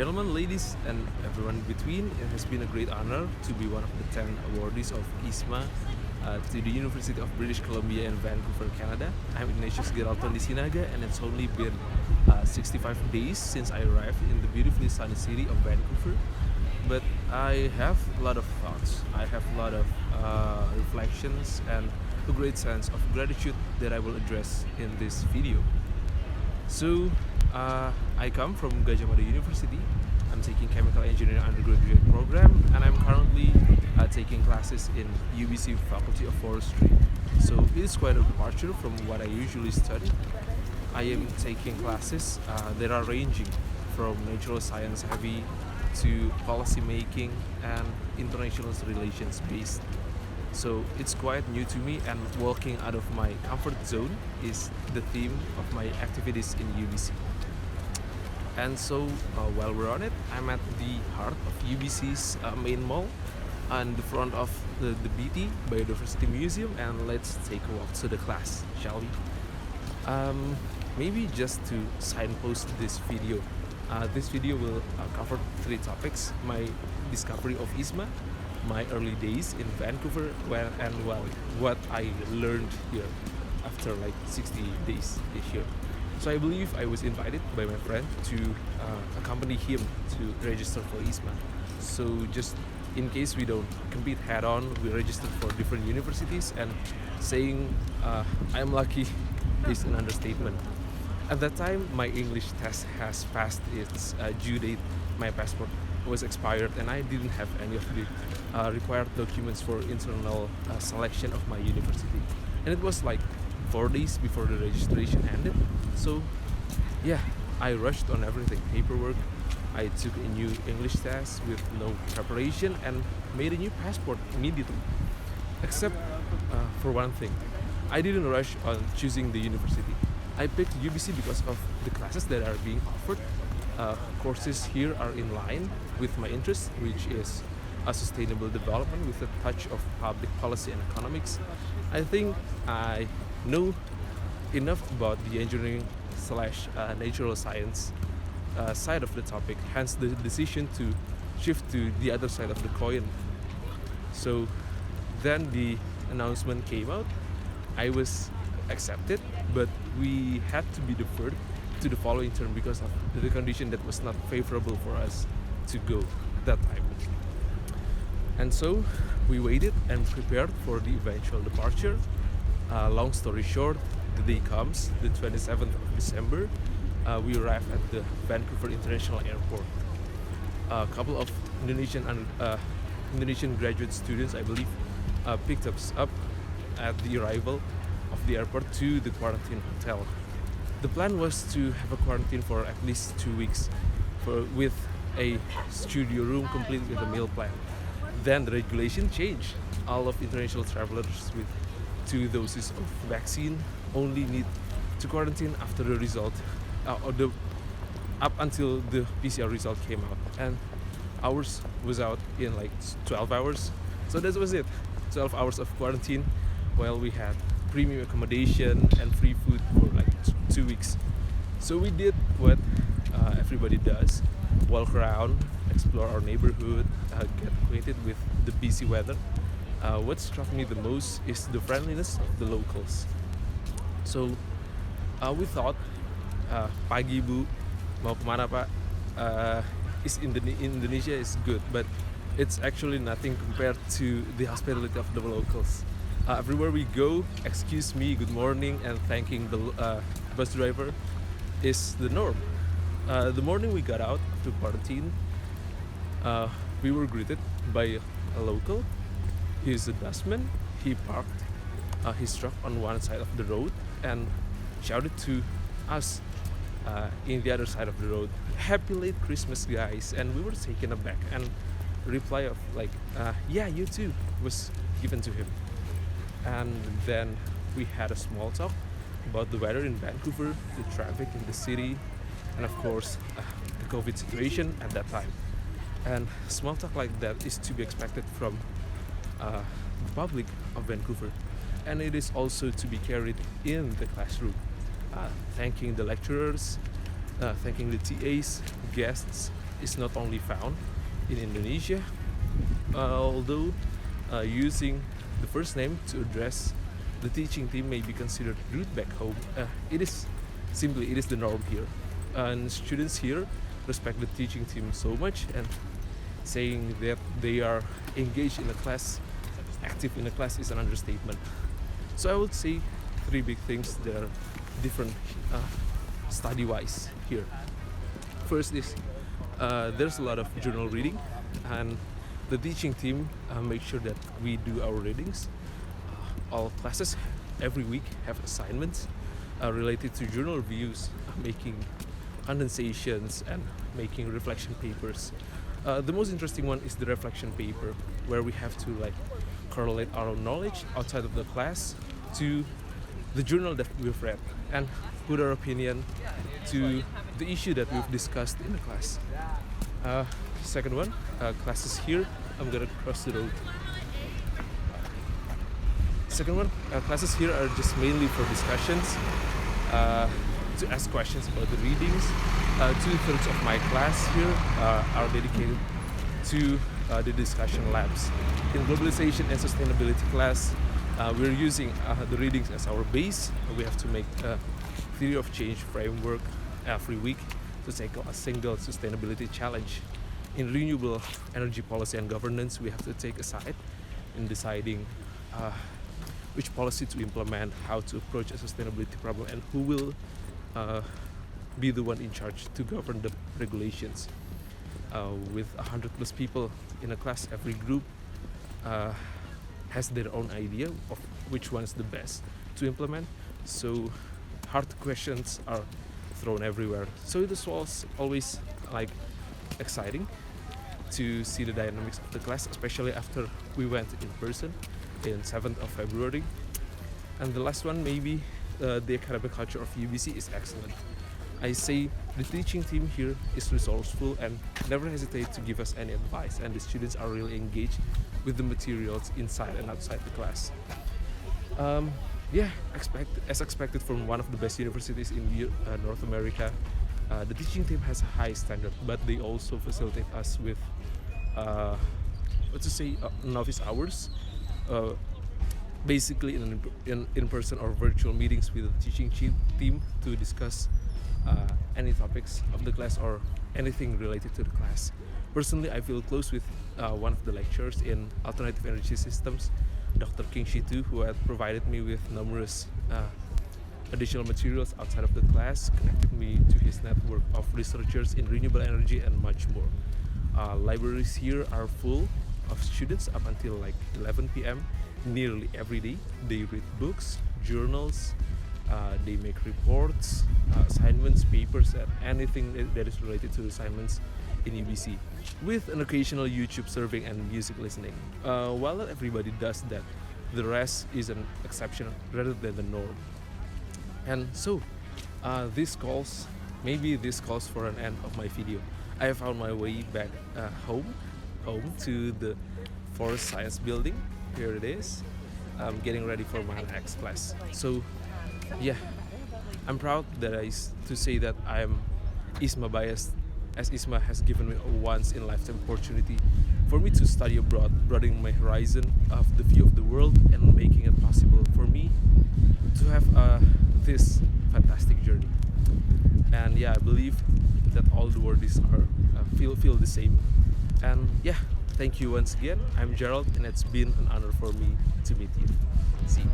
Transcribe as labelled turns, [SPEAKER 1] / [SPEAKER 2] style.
[SPEAKER 1] gentlemen, ladies, and everyone in between, it has been a great honor to be one of the 10 awardees of IISMA to the University of British Columbia in Vancouver, Canada. I'm Ignatius Geralton Di Sinaga, and it's only been 65 days since I arrived in the beautifully sunny city of Vancouver. But I have a lot of thoughts, I have a lot of reflections, and a great sense of gratitude that I will address in this video. So, I come from Gajah Mada University. I'm taking chemical engineering undergraduate program, and I'm currently taking classes in UBC Faculty of Forestry. So it is quite a departure from what I usually study. I am taking classes that are ranging from natural science heavy to policy making and international relations based. So it's quite new to me, and walking out of my comfort zone is the theme of my activities in UBC. And so while we're on it, I'm at the heart of UBC's main mall and the front of the BT Biodiversity Museum, and let's take a walk to the class, shall we? Maybe just to signpost this video. This video will cover 3 topics: my discovery of IISMA, my early days in Vancouver, and what I learned here after like 60 days here. So I believe I was invited by my friend to accompany him to register for IISMA. So just in case we don't compete head on, we registered for different universities, and saying I'm lucky is an understatement. At that time, my English test has passed its due date. My passport was expired, and I didn't have any of the required documents for internal selection of my university. And it was like 4 days before the registration ended. So yeah, I rushed on everything, paperwork. I took a new English test with no preparation and made a new passport immediately. Except for one thing, I didn't rush on choosing the university. I picked UBC because of the classes that are being offered. Courses here are in line with my interest, which is a sustainable development with a touch of public policy and economics. I think I know enough about the engineering / natural science side of the topic, hence the decision to shift to the other side of the coin. So then the announcement came out. I was accepted, but we had to be deferred to the following term because of the condition that was not favorable for us to go at that time. And so we waited and prepared for the eventual departure. Long story short, the day comes, the 27th of December. We arrived at the Vancouver International Airport. A couple of Indonesian graduate students, I believe, picked us up at the arrival of the airport to the quarantine hotel. The plan was to have a quarantine for at least 2 weeks with a studio room complete with a meal plan. Then the regulation changed. All of international travelers with 2 doses of vaccine only need to quarantine after the result up until the PCR result came out, and ours was out in like 12 hours. So that was it, 12 hours of quarantine, while we had premium accommodation and free food for like 2 weeks. So we did what everybody does: walk around, explore our neighborhood, get acquainted with the busy weather. What struck me the most is the friendliness of the locals. So we thought, pagi bu, mau kemana pak? Indonesia is good, but it's actually nothing compared to the hospitality of the locals. Everywhere we go, excuse me, good morning, and thanking the bus driver is the norm. The morning we got out to quarantine, we were greeted by a local. He's a dustman. He parked his truck on one side of the road and shouted to us in the other side of the road, "Happy late Christmas, guys!" And we were taken aback, and the reply of like, "Yeah, you too," was given to him. And then we had a small talk about the weather in Vancouver, the traffic in the city, and of course the COVID situation at that time. And small talk like that is to be expected from the public of Vancouver, and it is also to be carried in the classroom, thanking the lecturers, thanking the TAs, guests, is not only found in Indonesia, although using the first name to address the teaching team may be considered rude back home. It is the norm here, and students here respect the teaching team so much, and saying that they are engaged in a class, active in a class, is an understatement. So I would say three big things that are different study-wise here. First is there's a lot of journal reading, and the teaching team make sure that we do our readings. All classes every week have assignments related to journal reviews, making condensations and making reflection papers. The most interesting one is the reflection paper, where we have to correlate our knowledge outside of the class to the journal that we've read and put our opinion to the issue that we've discussed in the class. Second one, classes here. I'm gonna cross the road. Second one, classes here are just mainly for discussions, to ask questions about the readings. 2/3 of my class here are dedicated to the discussion labs. In globalization and sustainability class, we're using the readings as our base. We have to make a theory of change framework every week to tackle a single sustainability challenge. In renewable energy policy and governance, we have to take a side in deciding which policy to implement, how to approach a sustainability problem, and who will be the one in charge to govern the regulations. With 100+ people in a class, every group has their own idea of which one is the best to implement. So hard questions are thrown everywhere. So it was always exciting to see the dynamics of the class, especially after we went in person in 7th of February. And the last one, maybe the academic culture of UBC is excellent. I say the teaching team here is resourceful and never hesitate to give us any advice, and the students are really engaged with the materials inside and outside the class. As expected from one of the best universities in North America, the teaching team has a high standard, but they also facilitate us with novice hours, basically in person or virtual meetings with the teaching team to discuss any topics of the class or anything related to the class. Personally, I feel close with one of the lecturers in alternative energy systems, Dr. King Shitu, who had provided me with numerous additional materials outside of the class, connected me to his network of researchers in renewable energy, and much more. Libraries here are full of students up until 11 p.m. nearly every day. They read books, journals, they make reports, assignments, papers, and anything that is related to assignments in UBC, with an occasional YouTube surfing and music listening. While not everybody does that, the rest is an exception rather than the norm. And so, this calls for an end of my video. I have found my way back home to the Forest Science building. Here it is. I'm getting ready for my next class. So, yeah, I'm proud to say that I am IISMA biased, as IISMA has given me a once-in-a-lifetime opportunity for me to study abroad, broadening my horizon of the view of the world and making it possible for me to have this fantastic journey. And yeah, I believe that all the worldies are feel the same. And yeah, thank you once again. I'm Gerald, and it's been an honor for me to meet you. See you.